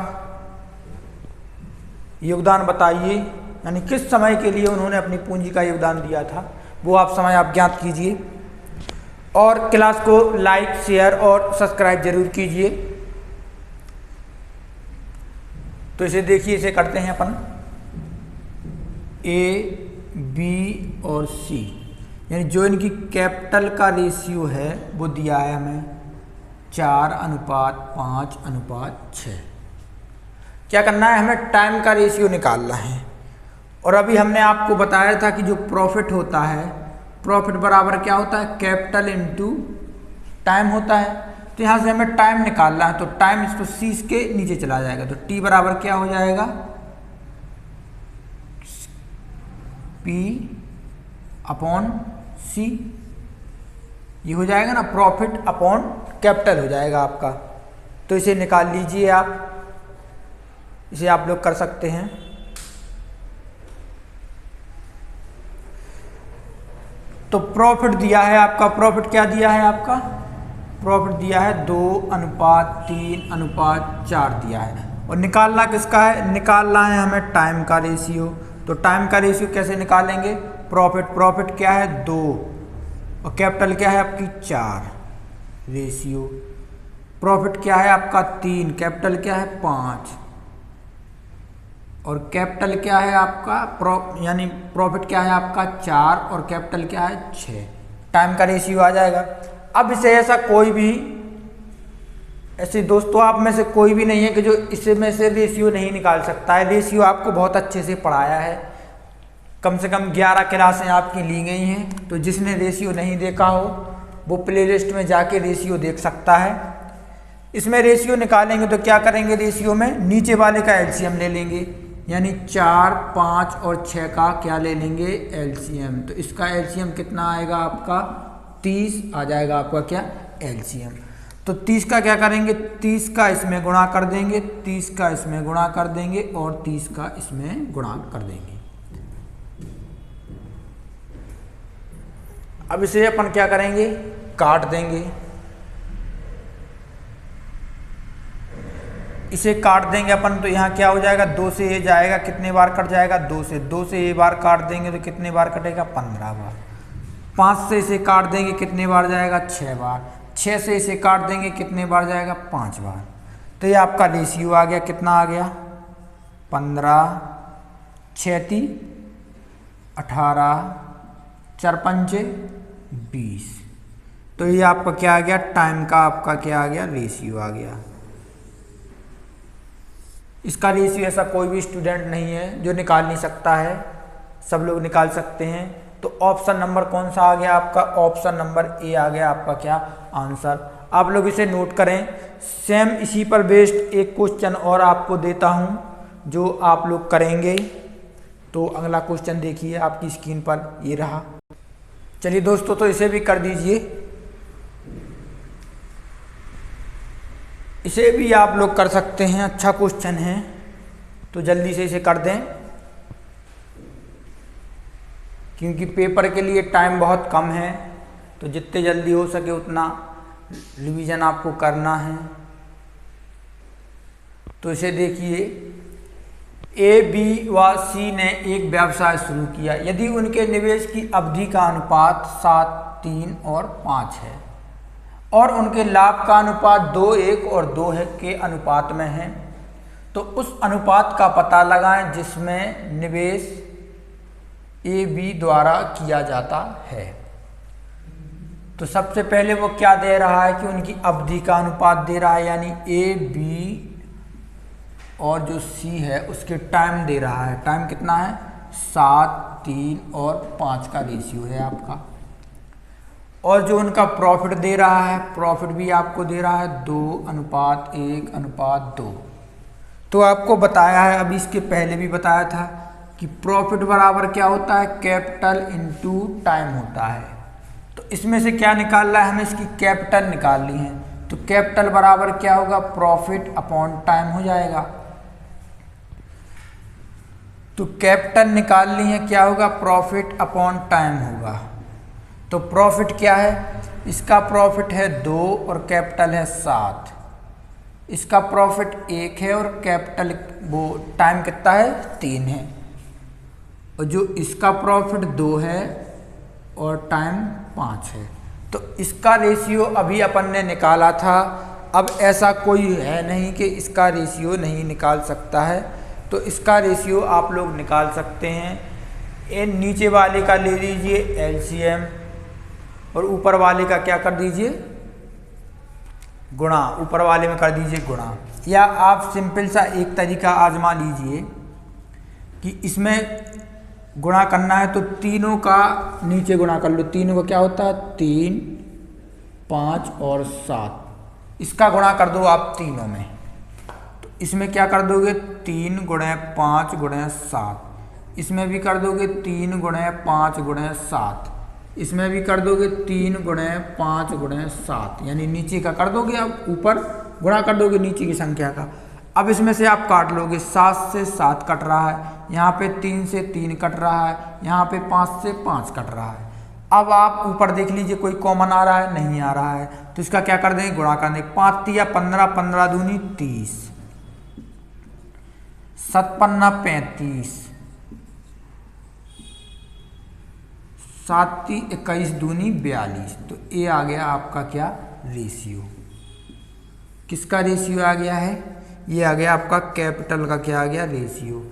योगदान बताइए, यानी किस समय के लिए उन्होंने अपनी पूंजी का योगदान दिया था, वो आप समय आप ज्ञात कीजिए। और क्लास को लाइक, शेयर और सब्सक्राइब जरूर कीजिए। तो इसे देखिए, इसे करते हैं अपन। ए बी और सी यानी जो इनकी कैपिटल का रेशियो है वो दिया है हमें 4:5:6। क्या करना है, हमें टाइम का रेशियो निकालना है। और अभी हमने आपको बताया था कि जो प्रॉफिट होता है, प्रॉफिट बराबर क्या होता है कैपिटल इंटू टाइम होता है। तो यहाँ से हमें टाइम निकालना है, तो टाइम इसको सी के नीचे चला जाएगा, तो टी बराबर क्या हो जाएगा, पी अपॉन सी, ये हो जाएगा ना, प्रॉफिट अपॉन कैपिटल हो जाएगा आपका। तो इसे निकाल लीजिए आप, इसे आप लोग कर सकते हैं। तो प्रॉफिट दिया है आपका, प्रॉफिट क्या दिया है आपका, प्रॉफिट दिया है 2:3:4 दिया है। और निकालना किसका है, निकालना है हमें टाइम का रेशियो। तो टाइम का रेशियो कैसे निकालेंगे, प्रॉफिट क्या है 2 और कैपिटल क्या है आपकी 4, रेशियो प्रॉफिट क्या है आपका 3, कैपिटल क्या है 5 और कैपिटल क्या है आपका यानी प्रॉफिट क्या है आपका 4 और कैपिटल क्या है 6, टाइम का रेशियो आ जाएगा। अब इसे ऐसा कोई भी ऐसे दोस्तों आप में से कोई भी नहीं है कि जो इसमें से रेशियो नहीं निकाल सकता है। रेशियो आपको बहुत अच्छे से पढ़ाया है, कम से कम 11 क्लासें आपकी ली गई हैं। तो जिसने रेशियो नहीं देखा हो वो प्लेलिस्ट में जाके रेशियो देख सकता है। इसमें रेशियो निकालेंगे तो क्या करेंगे, रेशियो में नीचे वाले का एलसीएम ले लेंगे, यानी 4, 5 और 6 का क्या ले लेंगे, एलसीएम। तो इसका एलसीएम कितना आएगा आपका 30 आ जाएगा आपका क्या एलसीएम। तो 30 का क्या करेंगे, 30 का इसमें गुणा कर देंगे, 30 का इसमें गुणा कर देंगे और 30 का इसमें गुणा कर देंगे। अब इसे अपन क्या करेंगे, काट देंगे, इसे काट देंगे अपन। तो यहाँ क्या हो जाएगा, 2 से ये जाएगा, कितने बार कट जाएगा 2 से ये बार काट देंगे तो कितने बार कटेगा 15 बार। 5 से इसे काट देंगे, कितने बार जाएगा 6 बार। 6 से इसे काट देंगे, कितने बार जाएगा 5 बार। तो ये आपका रेशियो आ गया, कितना आ गया 15, 6 18, 4 5 20। तो ये आपका क्या आ गया, टाइम का आपका क्या आ गया, रेशियो आ गया। इसका रेशियो ऐसा कोई भी स्टूडेंट नहीं है जो निकाल नहीं सकता है, सब लोग निकाल सकते हैं। तो ऑप्शन नंबर कौन सा आ गया आपका, ऑप्शन नंबर ए आ गया आपका क्या आंसर। आप लोग इसे नोट करें। सेम इसी पर बेस्ड एक क्वेश्चन और आपको देता हूं जो आप लोग करेंगे। तो अगला क्वेश्चन देखिए आपकी स्क्रीन पर, ये रहा। चलिए दोस्तों, तो इसे भी कर दीजिए, इसे भी आप लोग कर सकते हैं, अच्छा क्वेश्चन है। तो जल्दी से इसे कर दें क्योंकि पेपर के लिए टाइम बहुत कम है, तो जितने जल्दी हो सके उतना रिवीजन आपको करना है। तो इसे देखिए, ए, बी व सी ने एक व्यवसाय शुरू किया यदि उनके निवेश की अवधि का अनुपात 7, 3 और 5 है और उनके लाभ का अनुपात 2, 1 और 2 के अनुपात में है, तो उस अनुपात का पता लगाएं जिसमें निवेश ए, बी द्वारा किया जाता है। तो सबसे पहले वो क्या दे रहा है कि उनकी अवधि का अनुपात दे रहा है, यानी ए, बी और जो सी है उसके टाइम दे रहा है। टाइम कितना है 7, 3 और 5 का रेशियो है आपका। और जो उनका प्रॉफिट दे रहा है, प्रॉफिट भी आपको दे रहा है 2:1:2। तो आपको बताया है, अभी इसके पहले भी बताया था कि प्रॉफिट बराबर क्या होता है, कैपिटल इनटू टाइम होता है। तो इसमें से क्या निकालना है, हमें इसकी कैपिटल निकालनी है। तो कैपिटल बराबर क्या होगा, प्रॉफिट अपॉन टाइम हो जाएगा। तो कैपिटल निकालनी है, क्या होगा, प्रॉफिट अपॉन टाइम होगा। तो प्रॉफिट क्या है, इसका प्रॉफिट है 2 और कैपिटल है 7। इसका प्रॉफिट 1 है और कैपिटल वो टाइम कितना है 3 है। और जो इसका प्रॉफिट 2 है और टाइम 5 है। तो इसका रेशियो अभी अपन ने निकाला था। अब ऐसा कोई है नहीं कि इसका रेशियो नहीं निकाल सकता है, तो इसका रेशियो आप लोग निकाल सकते हैं। ये नीचे वाले का ले लीजिए एलसीएम और ऊपर वाले का क्या कर दीजिए, गुणा। ऊपर वाले में कर दीजिए गुणा। या आप सिंपल सा एक तरीका आजमा लीजिए कि इसमें गुणा करना है तो तीनों का नीचे गुणा कर लो। तीनों का क्या होता है 3, 5 और 7, इसका गुणा कर दो आप तीनों में। तो इसमें क्या कर दोगे 3 गुणे 5 गुणे 7, इसमें भी कर दोगे 3 गुणे 5 गुणे 7, इसमें भी कर दोगे 3 गुणे 5 गुणे 7, यानी नीचे का कर दोगे, अब ऊपर गुणा कर दोगे नीचे की संख्या का। अब इसमें से आप काट लोगे, 7 से 7 कट रहा है, यहाँ पे 3 से 3 कट रहा है, यहाँ पे 5 से 5 कट रहा है। अब आप ऊपर देख लीजिए कोई कॉमन आ रहा है, नहीं आ रहा है, तो इसका क्या कर देंगे, गुणा कर देंगे। 5 तिया 15, 15 दूनी 30, 7 पन्ना 35, 7 21 दूनी 42। तो ये आ गया आपका क्या रेशियो, किसका रेशियो आ गया है, ये आ गया आपका कैपिटल का क्या आ गया रेशियो।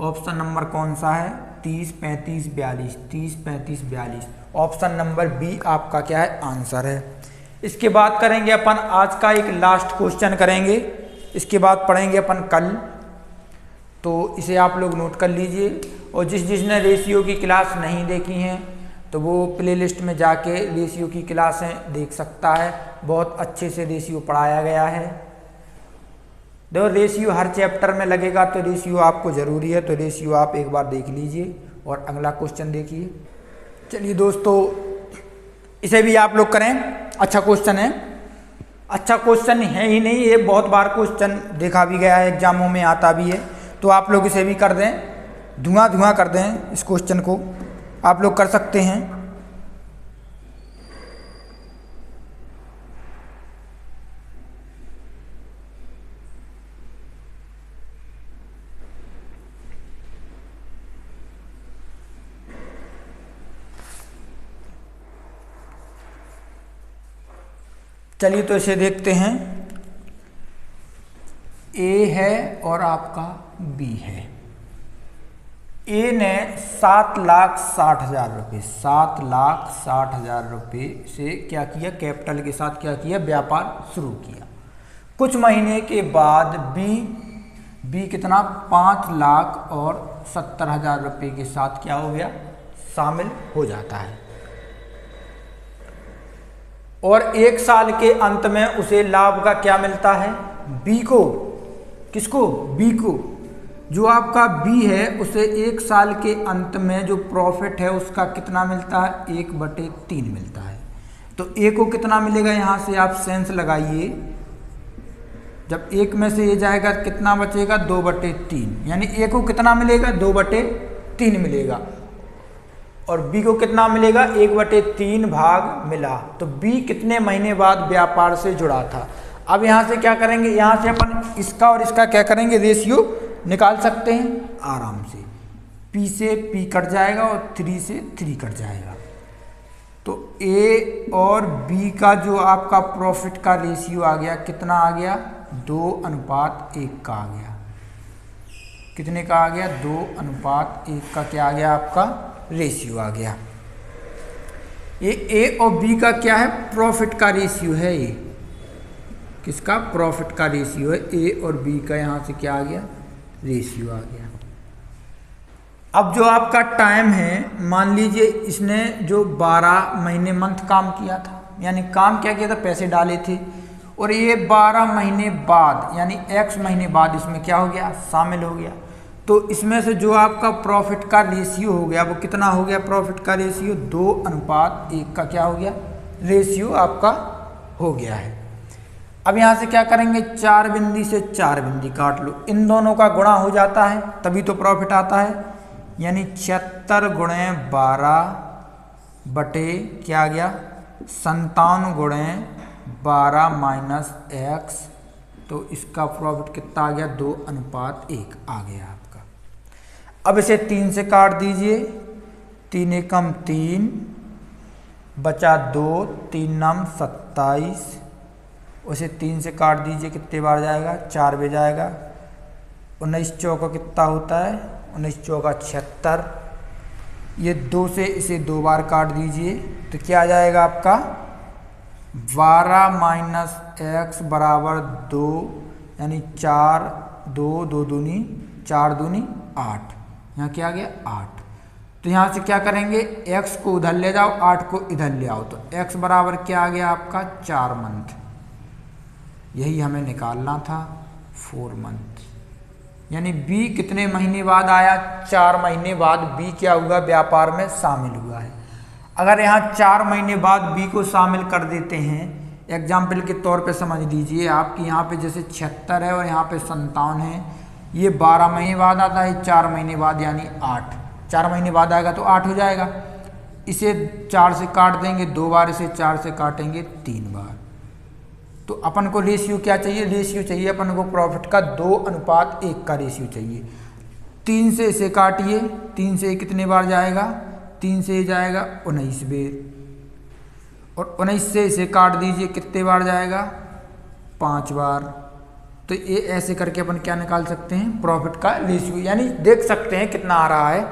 ऑप्शन नंबर कौन सा है, 30 35 42, 30 35 42, ऑप्शन नंबर बी आपका क्या है आंसर है। इसके बाद करेंगे अपन आज का एक लास्ट क्वेश्चन करेंगे, इसके बाद पढ़ेंगे अपन कल, तो इसे आप लोग नोट कर लीजिए। और जिसने रेशियो की क्लास नहीं देखी हैं तो वो प्लेलिस्ट में जाके रेशियो की क्लासें देख सकता है, बहुत अच्छे से रेशियो पढ़ाया गया है। देखो रेशियो हर चैप्टर में लगेगा, तो रेशियो आपको ज़रूरी है, तो रेशियो आप एक बार देख लीजिए और अगला क्वेश्चन देखिए। चलिए दोस्तों, इसे भी आप लोग करें, अच्छा क्वेश्चन है, अच्छा क्वेश्चन है ही नहीं, ये बहुत बार क्वेश्चन देखा भी गया है, एग्जामों में आता भी है, तो आप लोग इसे भी कर दें, धुआं धुआं कर दें, इस क्वेश्चन को आप लोग कर सकते हैं। चलिए तो इसे देखते हैं, ए है और आपका बी है। ए ने 7,60,000 रुपये, 7,60,000 रुपये से क्या किया, कैपिटल के साथ क्या किया, व्यापार शुरू किया। कुछ महीने के बाद बी कितना 5,70,000 रुपये के साथ क्या हो गया, शामिल हो जाता है। और 1 साल के अंत में उसे लाभ का क्या मिलता है, बी को, किसको, बी को, जो आपका बी है उसे 1 साल के अंत में जो प्रॉफिट है उसका कितना मिलता है, 1/3 मिलता है। तो ए को कितना मिलेगा, यहाँ से आप सेंस लगाइए, जब 1 में से ये जाएगा कितना बचेगा, 2/3, यानी ए को कितना मिलेगा, 2/3 मिलेगा, और बी को कितना मिलेगा, 1/3 भाग मिला। तो बी कितने महीने बाद व्यापार से जुड़ा था। अब यहाँ से क्या करेंगे, यहाँ से अपन इसका और इसका क्या करेंगे, रेशियो निकाल सकते हैं आराम से। पी से पी कट जाएगा और 3 से 3 कट जाएगा। तो ए और बी का जो आपका प्रॉफिट का रेशियो आ गया, कितना आ गया, 2:1 का आ गया। कितने का आ गया, 2:1 का क्या आ गया, आपका रेशियो आ गया। ये ए और बी का क्या है, प्रॉफिट का रेशियो है, ये किसका, प्रॉफिट का रेशियो है। ए और बी का यहाँ से क्या आ गया, रेशियो आ गया। अब जो आपका टाइम है, मान लीजिए इसने जो 12 महीने मंथ काम किया था, यानी काम क्या किया था, पैसे डाले थे, और ये 12 महीने बाद यानी x महीने बाद इसमें क्या हो गया, शामिल हो गया। तो इसमें से जो आपका प्रॉफिट का रेशियो हो गया वो कितना हो गया, प्रॉफिट का रेशियो 2:1 का क्या हो गया, रेशियो आपका हो गया है। अब यहाँ से क्या करेंगे, 4 बिंदी से 4 बिंदी काट लो, इन दोनों का गुणा हो जाता है तभी तो प्रॉफिट आता है, यानी 76 गुणे 12 बटे क्या आ गया, 57 गुणे 12 माइनस x, तो इसका प्रॉफिट कितना आ गया, 2:1 आ गया आपका। अब इसे 3 से काट दीजिए, 3 एकम 3 बचा 2, 3 नाम 27, उसे 3 से काट दीजिए, कितने बार जाएगा, 4 बार जाएगा। 19 चौका कितना होता है, 19 चौका 76, ये 2 से इसे 2 बार काट दीजिए, तो क्या आ जाएगा आपका 12 माइनस x बराबर 2, यानी 4, 2 2 दूनी 4 दूनी 8, यहाँ क्या आ गया 8। तो यहाँ से क्या करेंगे, x को उधर ले जाओ, 8 को इधर ले आओ, तो x बराबर क्या आ गया आपका 4 मंथ। यही हमें निकालना था, 4 मंथ। यानी b कितने महीने बाद आया, 4 महीने बाद b क्या हुआ, व्यापार में शामिल हुआ है। अगर यहाँ 4 महीने बाद b को शामिल कर देते हैं, एग्जाम्पल के तौर पे समझ लीजिए आपकी यहाँ पे जैसे 76 है और यहाँ पे 57 है, ये 12 महीने बाद आता है, 4 महीने बाद यानी 8, 4 महीने बाद आएगा तो 8 हो जाएगा। इसे 4 से काट देंगे 2 बार, इसे 4 से काटेंगे 3 बार। तो अपन को रेशियो क्या चाहिए, रेशियो चाहिए अपन को प्रॉफिट का 2:1 का रेशियो चाहिए। 3 से इसे काटिए, 3 से कितने बार जाएगा, 3 से जाएगा 19 बेर, और 19 से इसे काट दीजिए, कितने बार जाएगा, 5 बार। तो ये ऐसे करके अपन क्या निकाल सकते हैं, प्रॉफिट का रेशियो, यानी देख सकते हैं कितना आ रहा है।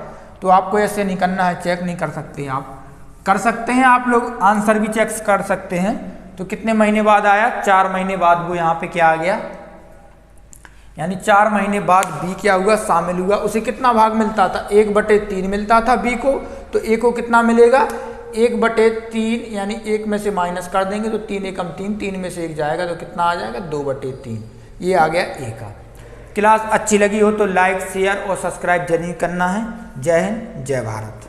तो आपको ऐसे नहीं करना है, चेक नहीं कर सकते, आप कर सकते हैं, आप लोग आंसर भी चेक कर सकते हैं। तो कितने महीने बाद आया, 4 महीने बाद वो यहाँ पे क्या आ गया, यानी 4 महीने बाद बी क्या हुआ, शामिल हुआ। उसे कितना भाग मिलता था, 1/3 मिलता था बी को, तो ए को कितना मिलेगा, 1/3, यानी 1 में से माइनस कर देंगे तो 3 एकम 3, 3 में से 1 जाएगा तो कितना आ जाएगा, 2/3। ये आ गया ए का। क्लास अच्छी लगी हो तो लाइक, शेयर और सब्सक्राइब जरूर करना है। जय हिंद, जय भारत।